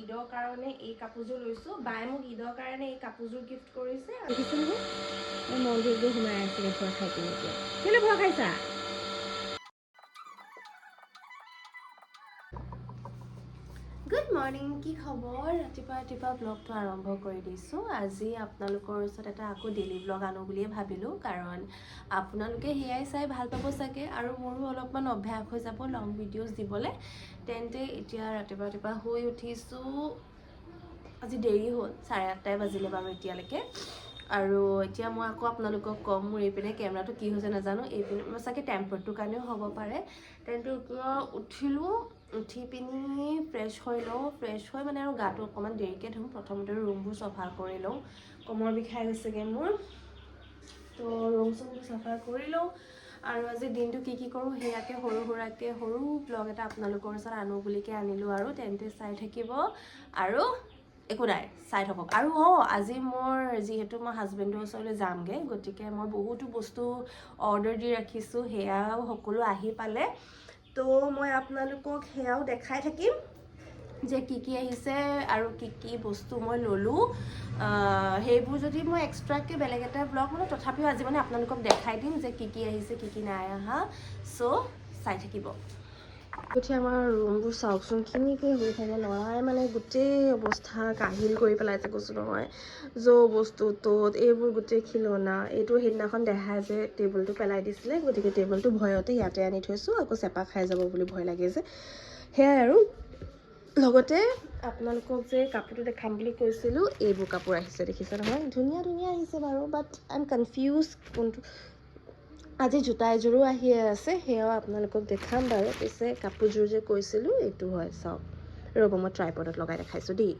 ঈদৰ কাৰণে এই কাপোৰযোৰ লৈছোঁ। বায়ে মোক ঈদৰ কাৰণে এই কাপোৰযোৰ গিফ্ট কৰিছে। দেখিছে নহয় মই মন্দিৰত গৈ সোমাই আছিলে ভয় খাই কিনে এতিয়া। কেলৈ ভয় খাইছা? গুড মৰ্ণিং, কি খবৰ? ৰাতিপুৱা ব্লগটো আৰম্ভ কৰি দিছোঁ। আজি আপোনালোকৰ ওচৰত এটা আকৌ ডেইলি ব্লগ আনো বুলিয়ে ভাবিলোঁ, কাৰণ আপোনালোকে সেয়াই চাই ভাল পাব চাগে, আৰু মোৰো অলপমান অভ্যাস হৈ যাব লং ভিডিঅ'জ দিবলৈ। তেন্তে এতিয়া ৰাতিপুৱা শুই উঠিছোঁ। আজি দেৰি হ'ল, 8:30 বাজিলে বাৰু এতিয়ালৈকে। আৰু এতিয়া মই আকৌ আপোনালোকক ক'ম মোৰ এইপিনে কেমেৰাটো কি হৈছে নাজানো, এইপিনে মই চাগে টেম্পাৰটোৰ কাৰণেও হ'ব পাৰে। তেন্তে এতিয়া উঠিলোঁ, উঠি পিনি ফ্ৰেছ হৈ লওঁ। ফ্ৰেছ হৈ মানে আৰু গাটো অকণমান দেৰিকৈ ধুম। প্ৰথমতে ৰুমবোৰ চফা কৰি লওঁ, কমৰ বিষাই গৈছেগৈ মোৰ। তো ৰুমবোৰ চাফা কৰি লওঁ, আৰু আজি দিনটো কি কৰোঁ সেয়াকে সৰু ব্লগ এটা আপোনালোকৰ ওচৰত আনো বুলিকৈ আনিলোঁ। আৰু তেন্তে চাই থাকিব, আৰু একো নাই, চাই থাকক। আৰু আজি মোৰ যিহেতু মই হাজবেণ্ডৰ ওচৰলৈ যামগৈ, গতিকে মই বহুতো বস্তু অৰ্ডাৰ দি ৰাখিছোঁ, সেয়াও সকলো আহি পালে। তো মই আপোনালোকক সেয়াও দেখাই থাকিম যে কি আহিছে আৰু কি বস্তু মই ল'লোঁ। সেইবোৰ যদি মই এক্সট্ৰাকৈ বেলেগ এটা ব্লগ মানে তথাপিও আজি মানে আপোনালোকক দেখাই দিম যে কি আহিছে কি নাই অহা। চ' চাই থাকিব। উঠি আমাৰ ৰুমবোৰ চাওকচোন, কেনেকৈ হৈ থাকে। ল'ৰাই মানে গোটেই অৱস্থা কাহিল কৰি পেলাইছে, কৈছোঁ নহয়। বস্তু ত'ত এইবোৰ গোটেই খিলনা। এইটো সেইদিনাখন দেখাই যে টেবুলটো পেলাই দিছিলে, গতিকে টেবুলটো ভয়তে ইয়াতে আনি থৈছোঁ, আকৌ চেপা খাই যাব বুলি ভয় লাগে যে, সেয়াই। আৰু লগতে আপোনালোকক যে কাপোৰটো দেখাম বুলি কৈছিলোঁ, এইবোৰ কাপোৰ আহিছে, দেখিছে নহয়। ধুনীয়া আহিছে বাৰু, বাট আই এম কনফিউজ কোনটো। আজি জোতা এযোৰো আহিয়ে আছে, সেয়াও আপোনালোকক দেখাম বাৰু। পিছে কাপোৰযোৰ যে কৈছিলোঁ এইটো হয়, চাওক। ৰ'ব মই ট্ৰাইপডত লগাই দেখাইছোঁ দেই।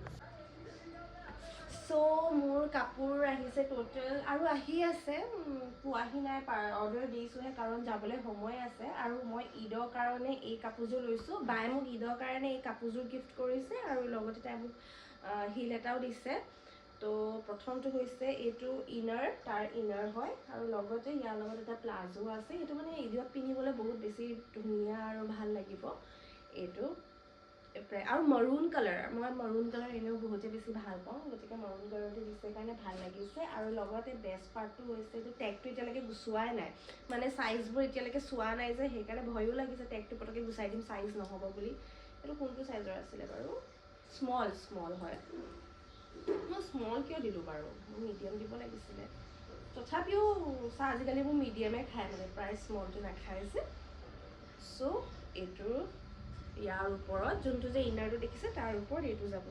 চ' মোৰ কাপোৰ আহিছে টোটেল, আৰু আহি আছে, পোৱাহি নাই, অৰ্ডাৰ দিছোঁহে, কাৰণ যাবলৈ সময় আছে। আৰু মই ঈদৰ কাৰণে এই কাপোৰযোৰ লৈছোঁ। বায়ে মোক ঈদৰ কাৰণে এই কাপোৰযোৰ গিফ্ট কৰিছে, আৰু লগতে তাই মোক হিল এটাও দিছে। তো প্ৰথমটো হৈছে এইটো ইনাৰ, তাৰ ইনাৰ হয়, আৰু লগতে ইয়াৰ লগত এটা প্লাজো আছে। সেইটো মানে ঈদত পিন্ধিবলৈ বহুত বেছি ধুনীয়া আৰু ভাল লাগিব এইটো। আৰু মৰুণ কালাৰ, মই মৰুণ কালাৰ এনেও বহুতে বেছি ভাল পাওঁ, গতিকে মৰুণ কালাৰটো দিছে কাৰণে ভাল লাগিছে। আৰু লগতে বেষ্ট পাৰ্টটো হৈছে এইটো টেগটো এতিয়ালৈকে গুচোৱাই নাই, মানে চাইজবোৰ এতিয়ালৈকে চোৱা নাই যে, সেইকাৰণে ভয়ো লাগিছে টেগটো পটকৈ গুচাই দিম চাইজ নহ'ব বুলি। এইটো কোনটো চাইজৰ আছিলে বাৰু? স্মল হয়। মই স্মল কিয় দিলোঁ বাৰু? মই মিডিয়াম দিব লাগিছিলে। তথাপিও আজিকালি মোৰ মিডিয়ামে খায়, মানে প্ৰায় স্মলটো নাখায় যে। চ' এইটোৰ ইয়াৰ ওপৰত যোনটো যে ইনাৰটো দেখিছে, তাৰ ওপৰত এইটো যাব।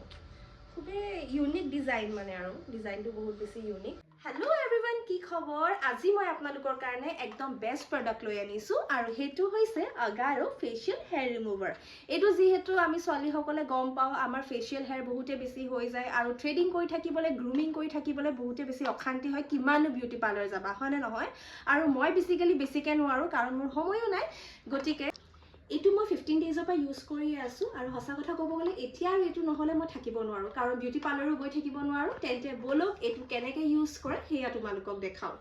খুবেই ইউনিক ডিজাইন, মানে আৰু ডিজাইনটো বহুত বেছি ইউনিক। হেল্ল' এভৰিৱান, কি খবৰ? আজি মই আপোনালোকৰ কাৰণে একদম বেষ্ট প্ৰডাক্ট লৈ আনিছোঁ, আৰু সেইটো হৈছে আগাৰো ফেচিয়েল হেয়াৰ ৰিমুভাৰ। এইটো যিহেতু আমি ছোৱালীসকলে গম পাওঁ, আমাৰ ফেচিয়েল হেয়াৰ বহুতে বেছি হৈ যায়, আৰু থ্ৰেডিং কৰি থাকিবলৈ, গ্ৰুমিং কৰি থাকিবলৈ বহুতে বেছি অশান্তি হয়। কিমানো বিউটি পাৰ্লাৰ যাবা, হয়নে নহয়? আৰু মই বেছিকৈ নোৱাৰোঁ, কাৰণ মোৰ সময়ো নাই। গতিকে এইটো মই 15 ডেইজৰ পৰা ইউজ কৰিয়ে আছোঁ, আৰু সঁচা কথা ক'ব গ'লে এতিয়া আৰু এইটো নহ'লে মই থাকিব নোৱাৰোঁ, কাৰণ বিউটি পাৰ্লাৰো গৈ থাকিব নোৱাৰোঁ। তেন্তে ব'লক এইটো কেনেকৈ ইউজ কৰে সেয়া তোমালোকক দেখাওঁ।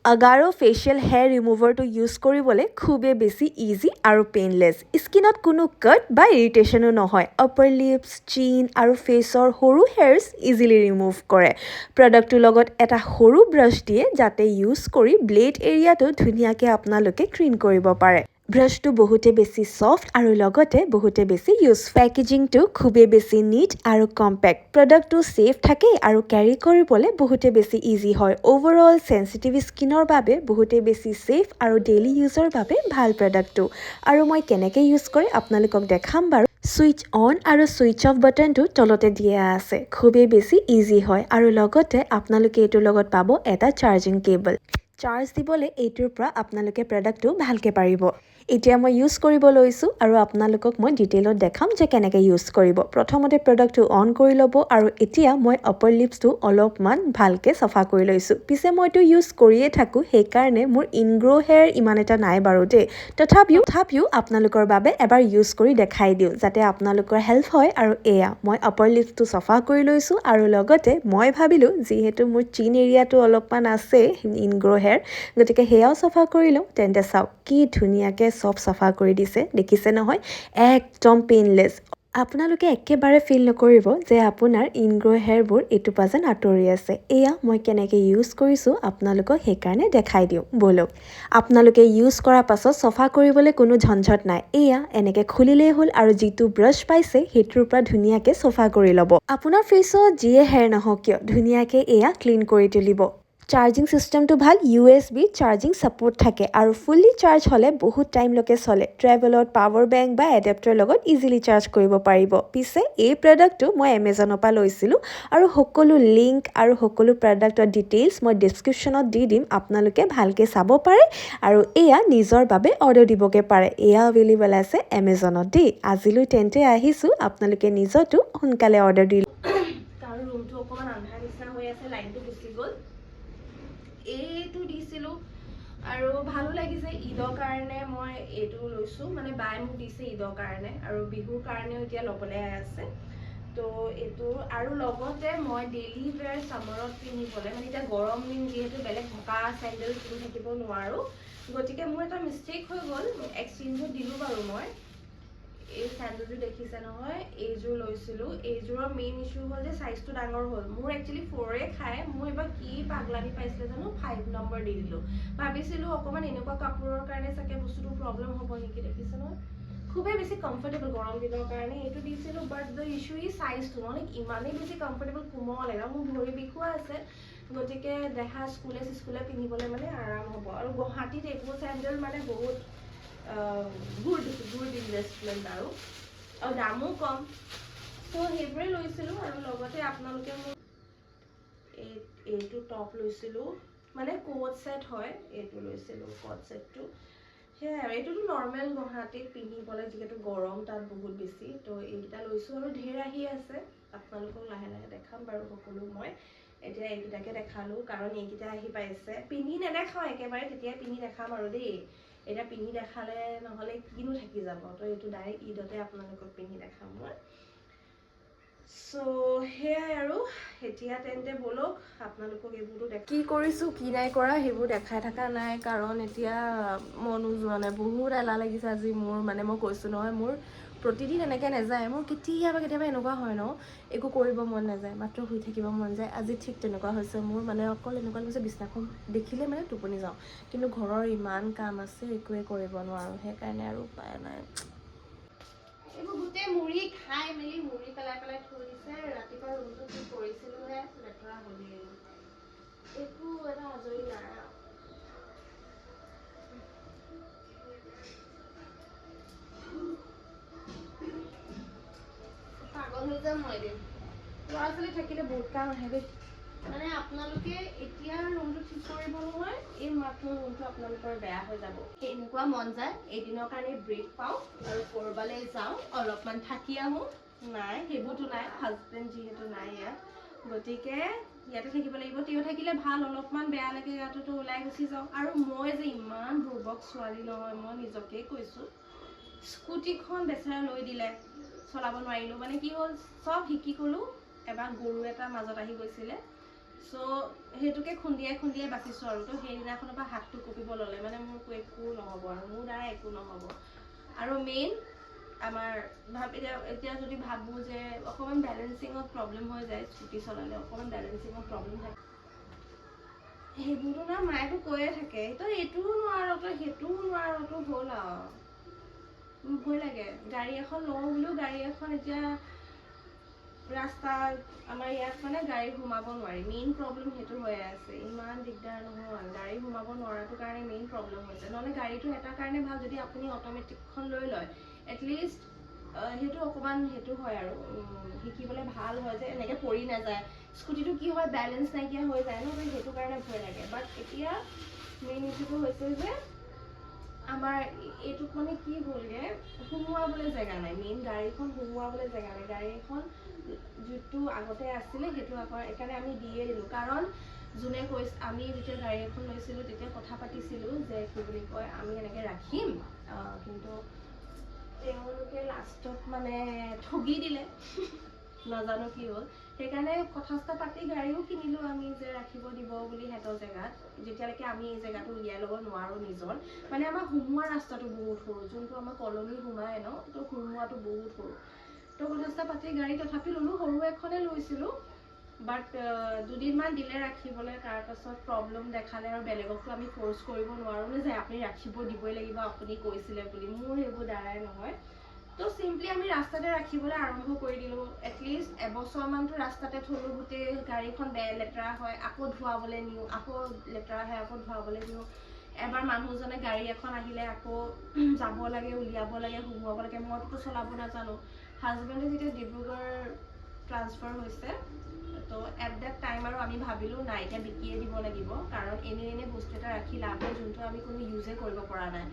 আগাৰো ফেচিয়েল হেয়াৰ ৰিমুভাৰটো ইউজ কৰিবলৈ খুবেই বেছি ইজি আৰু পেইনলেছ। স্কিনত কোনো কাট বা ইৰিটেশ্যনো নহয়। আপাৰ লিপছ, চিন আৰু ফেচৰ সৰু হেয়াৰ্ছ ইজিলি ৰিমুভ কৰে। প্ৰডাক্টটোৰ লগত এটা সৰু ব্ৰাছ দিয়ে, যাতে ইউজ কৰি ব্লেড এৰিয়াটো ধুনীয়াকৈ আপোনালোকে ক্লিন কৰিব পাৰে। ব্ৰাছটো বহুতে বেছি ছফ্ট, আৰু লগতে বহুতে বেছি ইউজফুল। পেকেজিংটো খুবেই বেছি নিট আৰু কম্পেক্ট। প্ৰডাক্টটো ছেফ থাকে, আৰু কেৰি কৰিবলৈ বহুতে বেছি ইজি হয়। অভাৰঅল চেঞ্চিটিভ স্কিনৰ বাবে বহুতে বেছি ছেফ, আৰু ডেইলি ইউজৰ বাবে ভাল প্ৰডাক্টটো। আৰু মই কেনেকৈ ইউজ কৰি আপোনালোকক দেখাম বাৰু। ছুইচ অন আৰু ছুইচ অফ বাটনটো তলতে দিয়া আছে। খুবেই বেছি ইজি হয়, আৰু লগতে আপোনালোকে এইটোৰ লগত পাব এটা চাৰ্জিং কেবল। চাৰ্জ দিবলৈ এইটোৰ পৰা আপোনালোকে প্ৰডাক্টটো ভালকৈ পাৰিব। এতিয়া মই ইউজ কৰিব লৈছোঁ, আৰু আপোনালোকক মই ডিটেইলত দেখাম যে কেনেকৈ ইউজ কৰিব। প্ৰথমতে প্ৰডাক্টটো অন কৰি ল'ব, আৰু এতিয়া মই আপাৰ লিপছটো অলপমান ভালকৈ চাফা কৰি লৈছোঁ। পিছে মইতো ইউজ কৰিয়ে থাকোঁ, সেইকাৰণে মোৰ ইনগ্ৰ' হেয়াৰ ইমান এটা নাই বাৰু দেই। তথাপিও আপোনালোকৰ বাবে এবাৰ ইউজ কৰি দেখাই দিওঁ, যাতে আপোনালোকৰ হেল্প হয়। আৰু এয়া মই আপাৰ লিপছটো চাফা কৰি লৈছোঁ, আৰু লগতে মই ভাবিলোঁ যিহেতু মোৰ চিন এৰিয়াটো অলপমান আছে ইনগ্ৰ' হেয়াৰ, গতিকে সেয়াও চাফা কৰি লওঁ। তেন্তে চাওক কি ধুনীয়াকৈ চব চাফা কৰি দিছে, দেখিছে নহয়? একদম পেইনলেছ। আপোনালোকে একেবাৰে ফিল নকৰিব যে আপোনাৰ ইনগ্ৰ' হেয়াৰবোৰ এইটোপা যেন আঁতৰি আছে। এয়া মই কেনেকৈ ইউজ কৰিছোঁ আপোনালোকক সেইকাৰণে দেখাই দিওঁ ব'লক। আপোনালোকে ইউজ কৰাৰ পাছত চফা কৰিবলৈ কোনো ঝঞ্ঝট নাই। এয়া এনেকৈ খুলিলেই হ'ল আৰু যিটো ব্ৰাছ পাইছে সেইটোৰ পৰা ধুনীয়াকৈ চফা কৰি ল'ব। আপোনাৰ ফেচত যিয়ে হেয়াৰ নহওক কিয় ধুনীয়াকৈ এয়া ক্লিন কৰি তুলিব। চাৰ্জিং চিষ্টেমটো ভাল, USB চাৰ্জিং ছাপোৰ্ট থাকে আৰু ফুল্লি চাৰ্জ হ'লে বহুত টাইমলৈকে চলে। ট্ৰেভেলত পাৱাৰ বেংক বা এডাপ্টাৰৰ লগত ইজিলি চাৰ্জ কৰিব পাৰিব। পিছে এই প্ৰডাক্টটো মই এমেজনৰ পৰা লৈছিলোঁ আৰু সকলো লিংক আৰু সকলো প্ৰডাক্টৰ ডিটেইলছ মই ডিছক্ৰিপশ্যনত দি দিম, আপোনালোকে ভালকৈ চাব পাৰে আৰু এয়া নিজৰ বাবে অৰ্ডাৰ দিবগৈ পাৰে। এয়া এভেইলেবল আছে এমেজনত দেই। আজিলৈ তেন্তে আহিছোঁ, আপোনালোকে নিজতো সোনকালে অৰ্ডাৰ দি কাৰণ ৰুমটো অকণমান আন্ধাৰ নিচিনা হৈ আছে, লাইনটো গুচি গ'ল। এইটো দিছিলোঁ আৰু ভালো লাগিছে। ঈদৰ কাৰণে মই এইটো লৈছোঁ, মানে বাই মোক দিছে ঈদৰ কাৰণে আৰু বিহুৰ কাৰণেও এতিয়া ল'বলৈ আছে। তো এইটো আৰু লগতে মই ডেইলি ৱেৰ ছামাৰত পিন্ধিবলৈ, মানে এতিয়া গৰম দিন যিহেতু বেলেগ থকা চেণ্ডেল পিন্ধি থাকিব নোৱাৰোঁ, গতিকে মোৰ এটা মিষ্টেক হৈ গ'ল। এক্সচেঞ্জত দিলোঁ বাৰু মই। এই চেণ্ডেলযোৰ দেখিছে নহয়, এইযোৰ লৈছিলোঁ। এইযোৰৰ মেইন ইছ্যু হ'ল যে চাইজটো ডাঙৰ হ'ল। মোৰ একচুৱেলি 4 খায়, মোৰ এবাৰ কি পাগলানি পাইছিলে জানো 5 নম্বৰ দি দিলোঁ। ভাবিছিলোঁ অকণমান এনেকুৱা কাপোৰৰ কাৰণে চাগে বস্তুটো প্ৰব্লেম হ'ব নেকি। দেখিছে নহয়, খুবেই বেছি কমফৰ্টেবল গৰম দিনৰ কাৰণে এইটো দিছিলোঁ। বাট দ্য ইছ্যু ই চাইজটো, মানে ইমানেই বেছি কমফৰ্টেবল, কোমল একদম। মোৰ ভৰি বিষোৱা আছে, গতিকে দেহা স্কুলে পিন্ধিবলৈ মানে আৰাম হ'ব। আৰু গুৱাহাটীত এইবোৰ চেণ্ডেল মানে বহুত গুড ইনভেষ্টমেণ্ট আৰু দামো কম। ত' সেইবোৰে লৈছিলোঁ। আৰু লগতে আপোনালোকে মোৰ এইটো টপ লৈছিলোঁ, মানে কোট ছেট হয়, এইটো লৈছিলোঁ কোট ছেটটো। সেয়াই আৰু এইটোতো নৰ্মেল গুৱাহাটীত পিন্ধিবলৈ, যিহেতু গৰম তাত বহুত বেছি। তো এইকেইটা লৈছোঁ আৰু ঢেৰ আহি আছে, আপোনালোকক লাহে লাহে দেখাম বাৰু সকলো। মই এতিয়া এইকেইটাকে দেখালোঁ কাৰণ এইকেইটা আহি পাইছে। পিন্ধি নেদেখাওঁ একেবাৰে, তেতিয়াই পিন্ধি দেখাম আৰু দেই। এতিয়া পিন্ধি দেখালে নহ'লে কিনো থাকি যাব। তো এইটো ডাইৰেক্ট ঈদতে আপোনালোকক পিন্ধি দেখাম মই। চ' সেয়াই আৰু এতিয়া তেন্তে ব'লক আপোনালোকক এইবোৰতো কি কৰিছোঁ কি নাই কৰা সেইবোৰ দেখাই থকা নাই, কাৰণ এতিয়া মনো যোৱা নাই। বহুত এলাহ লাগিছে আজি মোৰ, মানে মই কৈছোঁ নহয় মোৰ প্ৰতিদিন এনেকৈ নাযায়। মোৰ কেতিয়াবা এনেকুৱা হয় ন, একো কৰিব মন নাযায়, মাত্ৰ শুই থাকিব মন যায়। আজি ঠিক তেনেকুৱা হৈছে মোৰ, মানে অকল এনেকুৱা লাগিছে বিছনাখন দেখিলে মানে টোপনি যাওঁ, কিন্তু ঘৰৰ ইমান কাম আছে একোৱে কৰিব নোৱাৰোঁ। সেইকাৰণে আৰু উপায় নাই। এইবোৰ গোটেই মুড়ি খাই মেলি মুড়ি পেলাই থৈ দিছে। ৰাতিপুৱা ৰুমটো কি কৰিছিলোঁহে, লেতেৰা হ'লেই। একো এটা আজৰি নাই আৰু। পাগল হৈ যাম মই এদিন। ল'ৰা ছোৱালী থাকিলে বহুত কাম আহে দেই। মানে আপোনালোকে এতিয়া ৰুমটো ঠিক কৰিব নহয়, এই মাত্ৰ ৰুমটো আপোনালোকৰ বেয়া হৈ যাব। এনেকুৱা মন যায় এদিনৰ কাৰণে ব্ৰেক পাওঁ আৰু ক'ৰবালৈ যাওঁ, অলপমান থাকি আহোঁ। নাই, সেইবোৰতো নাই। হাজবেণ্ড যিহেতু নাই ইয়াত, গতিকে ইয়াতে থাকিব লাগিব। তেওঁ থাকিলে ভাল, অলপমান বেয়া লাগে ইয়াতোতো ওলাই গুচি যাওঁ। আৰু মই যে ইমান বুৰ্বক ছোৱালী নহয়, মই নিজকেই কৈছোঁ। স্কুটিখন বেচেৰা লৈ দিলে, চলাব নোৱাৰিলোঁ। মানে কি হ'ল, চব শিকি গ'লোঁ, এবাৰ গৰু এটা মাজত আহি গৈছিলে। চ' সেইটোকে খুন্দিয়াই বাচিছোঁ আৰু। তো সেইদিনাখনৰ পৰা হাতটো কঁপিব ল'লে, মানে মোৰ একো নহ'ব আৰু, মোৰ দ্বাৰা একো নহ'ব। আৰু মেইন আমাৰ এতিয়া যদি ভাবোঁ যে অকণমান বেলেঞ্চিঙত প্ৰব্লেম হৈ যায়, স্কুটি চলালে অকণমান বেলেঞ্চিঙত প্ৰব্লেম থাকে। সেইবোৰতো না মায়েতো কৈয়ে থাকে, তই এইটোও নোৱাৰ, তই সেইটোও নোৱাৰ, তো হ'ল আৰু। ভয় লাগে। গাড়ী এখন লওঁ বুলিও, গাড়ী এখন এতিয়া ৰাস্তা আমাৰ ইয়াত মানে গাড়ী সোমাব নোৱাৰি। মেইন প্ৰব্লেম সেইটো হৈ আছে। ইমান দিগদাৰ নহয়, গাড়ী সোমাব নোৱাৰাটো কাৰণে মেইন প্ৰব্লেম হৈছে। নহ'লে গাড়ীটো এটা কাৰণে ভাল, যদি আপুনি অট'মেটিকখন লৈ লয়, এটলিষ্ট সেইটো অকণমান সেইটো হয় আৰু শিকিবলৈ ভাল হয়, যে এনেকৈ পৰি নাযায়। স্কুটিটো কি হয়, বেলেঞ্চ নাইকিয়া হৈ যায় ন, সেইটো কাৰণে ভয় লাগে। বাট এতিয়া মেইন ইছ্যুটো হৈছে যে আমাৰ এইটোত মানে কি হ'লগে, সোমোৱাবলৈ জেগা নাই। মেইন গাড়ীখন সোমোৱাবলৈ জেগা নাই। গাড়ীখন যিটো আগতে আছিলে সেইটো আকৌ এইকাৰণে আমি দিয়ে দিলোঁ। কাৰণ যোনে কৈছে, আমি যেতিয়া গাড়ী এখন লৈছিলোঁ তেতিয়া কথা পাতিছিলোঁ যে কি বুলি কয়, আমি এনেকৈ ৰাখিম, কিন্তু তেওঁলোকে লাষ্টত মানে ঠগি দিলে। নাজানো কি হ'ল। সেইকাৰণে কথা পাতি গাড়ীও কিনিলোঁ আমি, যে ৰাখিব দিব বুলি সিহঁতৰ জেগাত, যেতিয়ালৈকে আমি এই জেগাটো উলিয়াই ল'ব নোৱাৰোঁ নিজৰ। মানে আমাৰ সোমোৱা ৰাস্তাটো বহুত সৰু, যোনটো আমাৰ কলনী সোমাই ন, তো সোমোৱাটো বহুত সৰু। তো কথা পাতি গাড়ী তথাপি ল'লোঁ, সৰু এখনে লৈছিলোঁ। বাট দুদিনমান দিলে ৰাখিবলৈ, তাৰপাছত প্ৰব্লেম দেখালে আৰু বেলেগকতো আমি ফ'ৰ্চ কৰিব নোৱাৰোঁ যে আপুনি ৰাখিব দিবই লাগিব, আপুনি কৈছিলে বুলি। মোৰ সেইবোৰ দ্বাৰাই নহয়। তো চিম্পলি আমি ৰাস্তাতে ৰাখিবলৈ আৰম্ভ কৰি দিলোঁ। এটলিষ্ট এবছৰমানতো ৰাস্তাতে থ'লোঁ, গোটেই গাড়ীখন লেতেৰা হয়, আকৌ ধুৱাবলৈ নিওঁ, আকৌ লেতেৰা হয়, আকৌ ধুৱাবলৈ নিওঁ। এবাৰ মানুহজনে গাড়ী এখন আহিলে আকৌ যাব লাগে, উলিয়াব লাগে, সোমোৱাব লাগে। মইতো চলাব নাজানো। হাজবেণ্ডে যেতিয়া ডিব্ৰুগড় ট্ৰান্সফাৰ হৈছে, তো এট ডেট টাইম আৰু আমি ভাবিলোঁ নাই এতিয়া বিকিয়ে দিব লাগিব, কাৰণ এনে বস্তু এটা ৰাখি লাভ হয় যোনটো আমি কোনো ইউজে কৰিব পৰা নাই।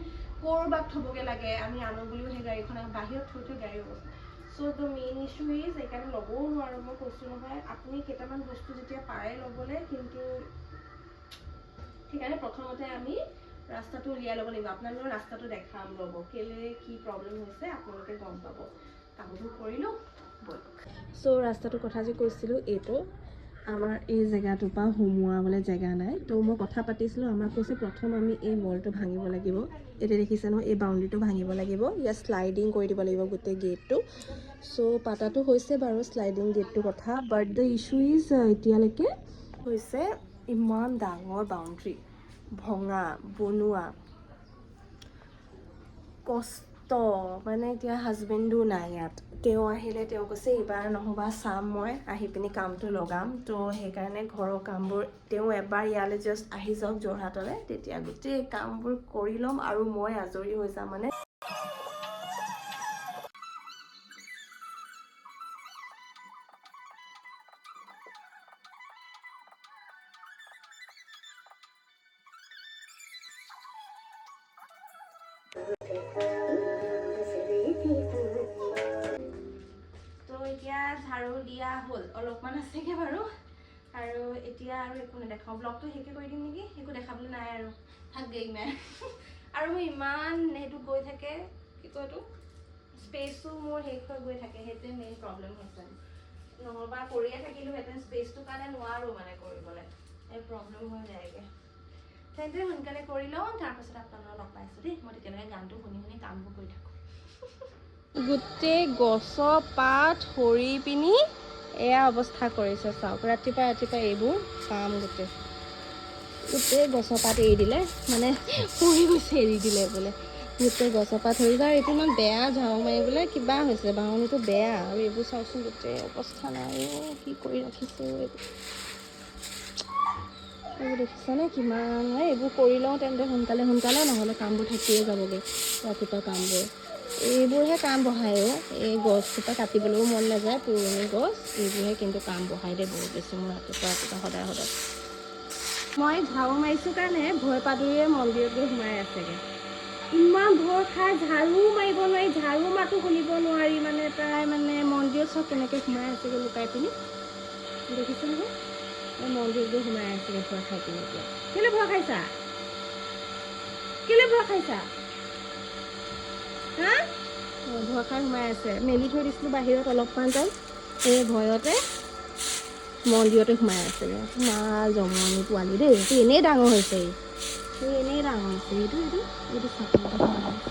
ক'ৰবাত থ'বগৈ লাগে, আমি আনো বুলিও সেই গাড়ীখন বাহিৰত থৈ গাড়ী অৱস্থা। চ' দ্য মেইন ইছ্যু ইজ সেইকাৰণে ল'বও নোৱাৰোঁ। মই কৈছোঁ নহয়, আপুনি কেইটামান বস্তু যেতিয়া পাৰে ল'বলৈ, কিন্তু সেইকাৰণে প্ৰথমতে আমি ৰাস্তাটো উলিয়াই ল'ব লাগিব। আপোনালোকৰ ৰাস্তাটো দেখাম ল'ব, কেলৈ কি প্ৰব্লেম হৈছে আপোনালোকে গম পাব। কামবোৰ কৰিলোঁ ব'লক। চ' ৰাস্তাটোৰ কথা যে কৈছিলোঁ, এইটো আমাৰ এই জেগাটোৰ পৰা সোমোৱাবলৈ জেগা নাই। তো মই কথা পাতিছিলোঁ, আমাক কৈছে প্ৰথম আমি এই ৱালটো ভাঙিব লাগিব। এতিয়া দেখিছে নহয়, এই বাউণ্ডেৰীটো ভাঙিব লাগিব, ইয়াত শ্লাইডিং কৰি দিব লাগিব গোটেই গেটটো। চ' পাতাটো হৈছে বাৰু শ্লাইডিং গেটটোৰ কথা, বাট দ্য ইছ্যু ইজ এতিয়ালৈকে হৈছে ইমান ডাঙৰ বাউণ্ডেৰী ভঙা বনোৱা কষ্ট। মানে এতিয়া হাজবেণ্ডো নাই ইয়াত, তেওঁ আহিলে তেওঁ কৈছে এইবাৰ নহ'বা চাম, মই আহি পিনি কামটো লগাম। তো সেইকাৰণে ঘৰৰ কামবোৰ তেওঁ এবাৰ ইয়ালৈ জাষ্ট আহি যাওক যোৰহাটলৈ, তেতিয়া গোটেই কামবোৰ কৰি ল'ম আৰু মই আজৰি হৈ যাম। মানে তো এতিয়া ঝাৰু দিয়া হ'ল, অলপমান আছেগৈ বাৰু। আৰু এতিয়া আৰু একো নেদেখাওঁ, ব্লগটো শেষে কৰি দিম নেকি, একো দেখাবলৈ নাই আৰু থাকেই নাই। আৰু মোৰ ইমান সেইটো গৈ থাকে, কি কয় এইটো স্পেচো মোৰ শেষ হৈ গৈ থাকে, সেইটোৱে মেইন প্ৰব্লেম হৈছে। নহ'বা কৰিয়ে থাকিলোঁহেঁতেন, স্পেচটোৰ কাৰণে নোৱাৰোঁ মানে কৰিবলৈ, এই প্ৰব্লেম হৈ যায়গৈ। তেন্তে সোনকালে কৰি লওঁ, তাৰপাছত আপোনালোকক লগ পাইছোঁ দেই। মই তেতিয়ালৈকে গানটো শুনি শুনি কামবোৰ কৰি থাকোঁ। গোটেই গছৰ পাত সৰি পিনি এয়া অৱস্থা কৰিছে চাওক। ৰাতিপুৱা এইবোৰ কাম গোটেই গছৰ পাত এৰি দিলে, মানে সৰি গৈছে, এৰি দিলে বোলে গোটেই গছৰ পাত সৰি যায়। এইটো ইমান বেয়া ঝাৰু মাৰিবলৈ কিবা হৈছে, বাঁহনীটো বেয়া। আৰু এইবোৰ চাওকচোন গোটেই অৱস্থা নাই, কি কৰি ৰাখিছে এইবোৰ দেখিছেনে কিমান। এইবোৰ কৰি লওঁ তেন্তে সোনকালে নহ'লে কামবোৰ থাকিয়ে যাবগৈ ৰাতিপুৱা কামবোৰ। এইবোৰহে কাম বঢ়ায় এই গছজোপা কাটিবলৈও মন নাযায়, পুৰণি গছ এইবোৰহে কিন্তু কাম বঢ়াই দিয়ে বহুত বেছি মোৰ ৰাতিপুৱা সদায়। মই ঝাৰু মাৰিছোঁ কাৰণে ভয় পাদুৰিয়ে মন্দিৰত গৈ সোমাই আছেগৈ। ইমান ভয় খাই ঝাৰু মাৰিব নোৱাৰি, ঝাৰু মাতো শুনিব নোৱাৰি, মানে তাই মানে মন্দিৰত চব কেনেকৈ সোমাই আছেগৈ লুকাই পিনি, দেখিছে নহয়। মন্দিৰত গৈ সোমাই আছেগৈ ভয় খাই পিনি। এতিয়া কেলৈ ভয় খাইছা হা? ভয় খাই সোমাই আছে। মেলি থৈ দিছিলোঁ বাহিৰত অলপমান টাইম, এই ভয়তে মন্দিৰতে সোমাই আছেগৈ। মা জমনি পোৱালি দেই, এইটো এনেই ডাঙৰ হৈছে, এইটো চাকৰিতে সোমাই আছে।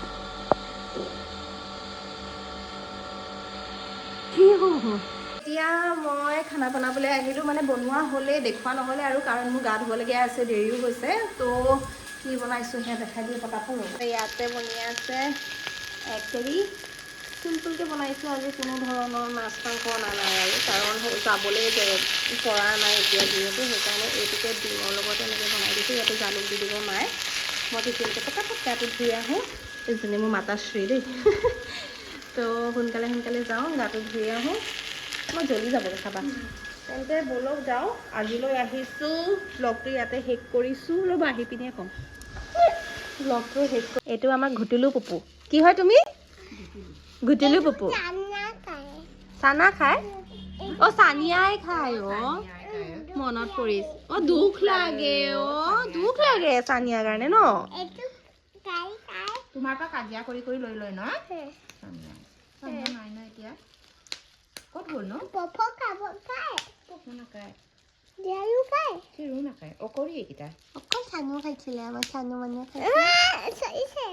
এতিয়া মই খানা বনাবলৈ আহিলোঁ, মানে বনোৱা হ'লেই, দেখুওৱা নহ'লে আৰু, কাৰণ মোৰ গা ধুবলগীয়া আছে, দেৰিও হৈছে। তো কি বনাইছোঁ সেয়া দেখাই দিওঁ পতাপত। ইয়াতে বনাই আছে একচুৱেলি চিম্পলকৈ বনাইছোঁ আজি, কোনো ধৰণৰ মাছ মাংস অনা নাই আৰু, কাৰণ যাবলৈ পৰা নাই এতিয়া যিহেতু, সেইকাৰণে এইটোকে ডিমৰ লগত এনেকৈ বনাই দিছোঁ। ইয়াতে জালুক দি দিব মায়ে। মই তেতিয়ালৈকে পতাপত গাটো ধুই আহোঁ। এইজনী মোৰ মাতাশ্ৰী দেই। তো সোনকালে যাওঁ, গাটো ধুই আহোঁ। মই জল্দি যাবলৈ চাবা, তেন্তে ব'লক যাওঁ। আজিলৈ আহিছোঁ, ব্লগটো ইয়াতে শেষ কৰিছোঁ। ৰ'বা আহি পিনে ক'ম ব্লগটো শেষ। এইটো আমাৰ ঘুটুলু পুপু। কি হয় তুমি? ঘুটুলু পুপু। চানা খায়? অ' চানিয়াই খায়। মনত পৰিছ। দুখ লাগে, দুখ লাগে চানিয়াৰ কাৰণে ন। তোমাৰ পৰা কাজিয়া কৰি লৈ লয় ন চানিয়া নাই ন এতিয়া। ক'ত গ'ল ন? পপু নাখায়, চিৰো নাখায়, অকৰি এইকেইটা। অকল চানু খাইছিলে, আমাৰ চানু মানে খাইছিলে।